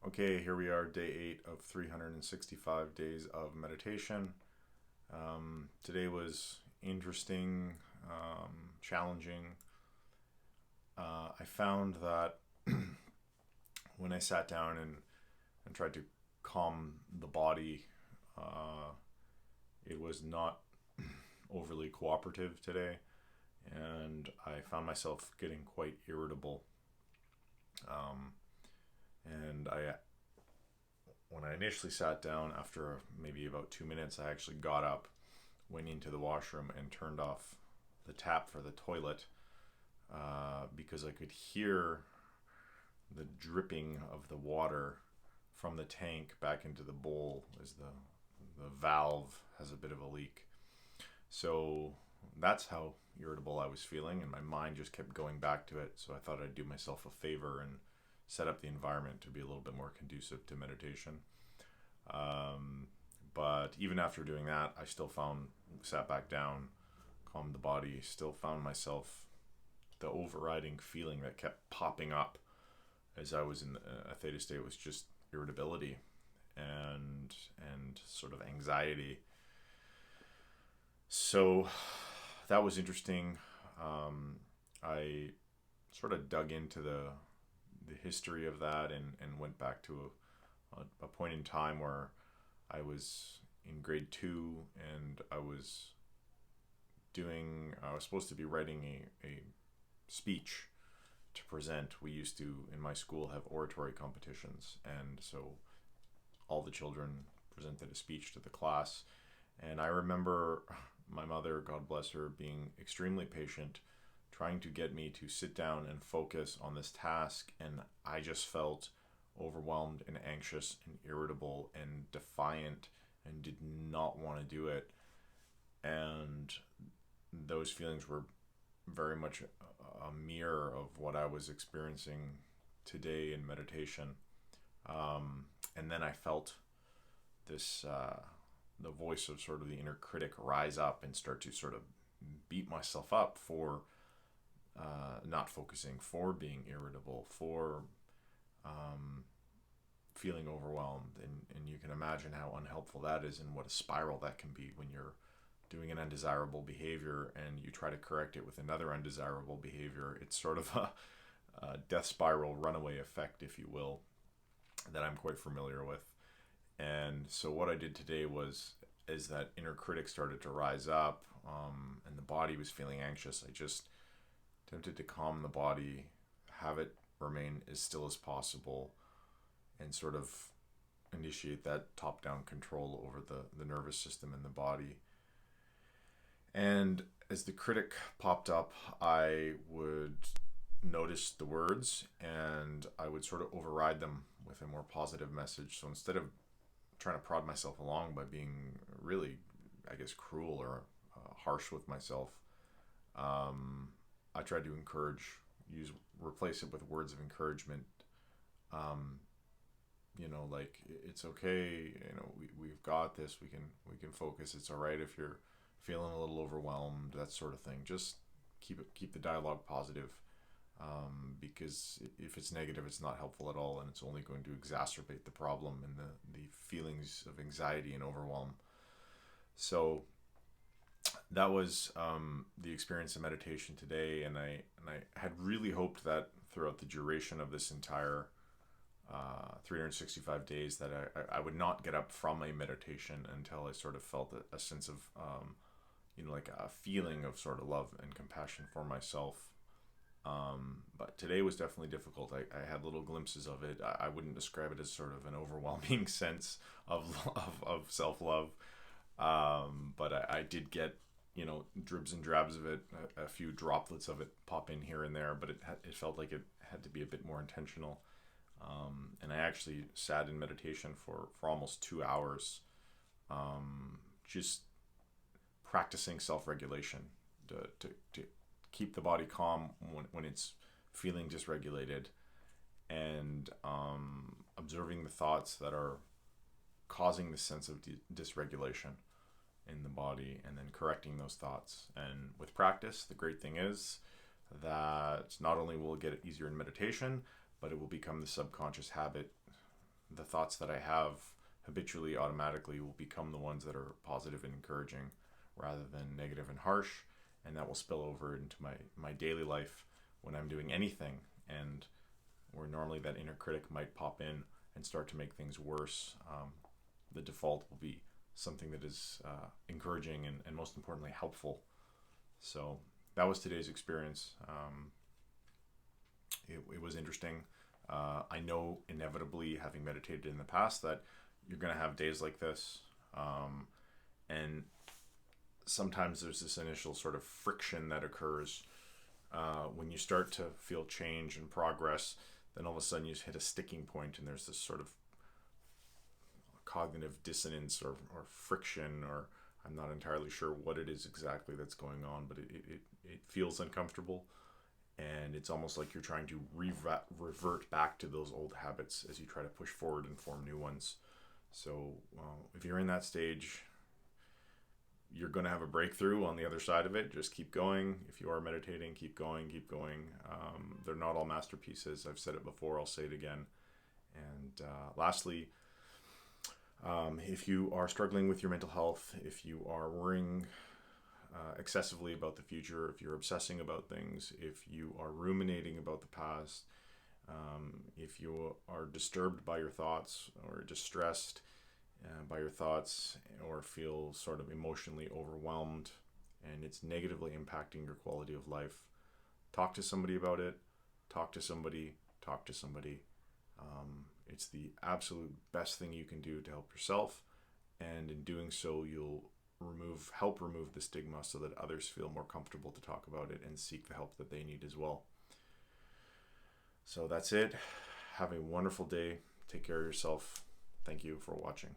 Okay, here we are, day 8 of 365 days of meditation. Today was interesting, challenging. I found that when I sat down and tried to calm the body, uh, it was not overly cooperative today, and I found myself getting quite irritable. Um, and when I initially sat down, after maybe about 2 minutes, I actually got up, went into the washroom, and turned off the tap for the toilet because I could hear the dripping of the water from the tank back into the bowl as the valve has a bit of a leak. So that's how irritable I was feeling, and my mind just kept going back to it. So I thought I'd do myself a favor and set up the environment to be a little bit more conducive to meditation. Um, but even after doing that, I still sat back down, calmed the body, still found myself, the overriding feeling that kept popping up as I was in a theta state was just irritability and sort of anxiety. So that was interesting. I sort of dug into the history of that and went back to a point in time where I was in grade 2 and I was supposed to be writing a speech to present. We used to, in my school, have oratory competitions, and so all the children presented a speech to the class. And I remember my mother, God bless her, being extremely patient, trying to get me to sit down and focus on this task. And I just felt overwhelmed and anxious and irritable and defiant and did not want to do it. And those feelings were very much a mirror of what I was experiencing today in meditation. And then I felt this the voice of sort of the inner critic rise up and start to sort of beat myself up for not focusing, for being irritable, for feeling overwhelmed. And you can imagine how unhelpful that is and what a spiral that can be when you're doing an undesirable behavior and you try to correct it with another undesirable behavior. It's sort of a death spiral runaway effect, if you will, that I'm quite familiar with. And so what I did today is that inner critic started to rise up, and the body was feeling anxious. I just attempted to calm the body, have it remain as still as possible, and sort of initiate that top-down control over the nervous system and the body. And as the critic popped up, I would notice the words and I would sort of override them with a more positive message. So instead of trying to prod myself along by being really, I guess, cruel or harsh with myself, I tried to replace it with words of encouragement. Um, like, it's okay. We've got this. We can focus. It's all right if you're feeling a little overwhelmed. That sort of thing. Just keep the dialogue positive, because if it's negative, it's not helpful at all, and it's only going to exacerbate the problem and the feelings of anxiety and overwhelm. So that was the experience of meditation today, and I had really hoped that throughout the duration of this entire 365 days that I would not get up from a meditation until I sort of felt a sense of like a feeling of sort of love and compassion for myself. But today was definitely difficult. I had little glimpses of it. I wouldn't describe it as sort of an overwhelming sense of self-love. But I did get, dribs and drabs of it, a few droplets of it pop in here and there, but it felt like it had to be a bit more intentional. And I actually sat in meditation for almost 2 hours, just practicing self-regulation to keep the body calm when it's feeling dysregulated, and observing the thoughts that are causing this sense of dysregulation in the body, and then correcting those thoughts. And with practice, the great thing is that not only will it get easier in meditation, but it will become the subconscious habit the thoughts that I have habitually, automatically will become the ones that are positive and encouraging rather than negative and harsh. And that will spill over into my daily life when I'm doing anything, and where normally that inner critic might pop in and start to make things worse. The default will be something that is encouraging and most importantly helpful. So that was today's experience. It was interesting. I know inevitably, having meditated in the past, that you're going to have days like this. And sometimes there's this initial sort of friction that occurs when you start to feel change and progress. Then all of a sudden you hit a sticking point, and there's this sort of cognitive dissonance or friction, or I'm not entirely sure what it is exactly that's going on, but it feels uncomfortable. And it's almost like you're trying to revert back to those old habits as you try to push forward and form new ones. So if you're in that stage, you're going to have a breakthrough on the other side of it. Just keep going. If you are meditating, keep going, keep going. They're not all masterpieces. I've said it before, I'll say it again. And lastly, if you are struggling with your mental health, if you are worrying excessively about the future, if you're obsessing about things, if you are ruminating about the past, if you are disturbed by your thoughts or distressed by your thoughts, or feel sort of emotionally overwhelmed and it's negatively impacting your quality of life, talk to somebody about it. Talk to somebody. It's the absolute best thing you can do to help yourself, and in doing so you'll help remove the stigma so that others feel more comfortable to talk about it and seek the help that they need as well. So that's it. Have a wonderful day. Take care of yourself. Thank you for watching.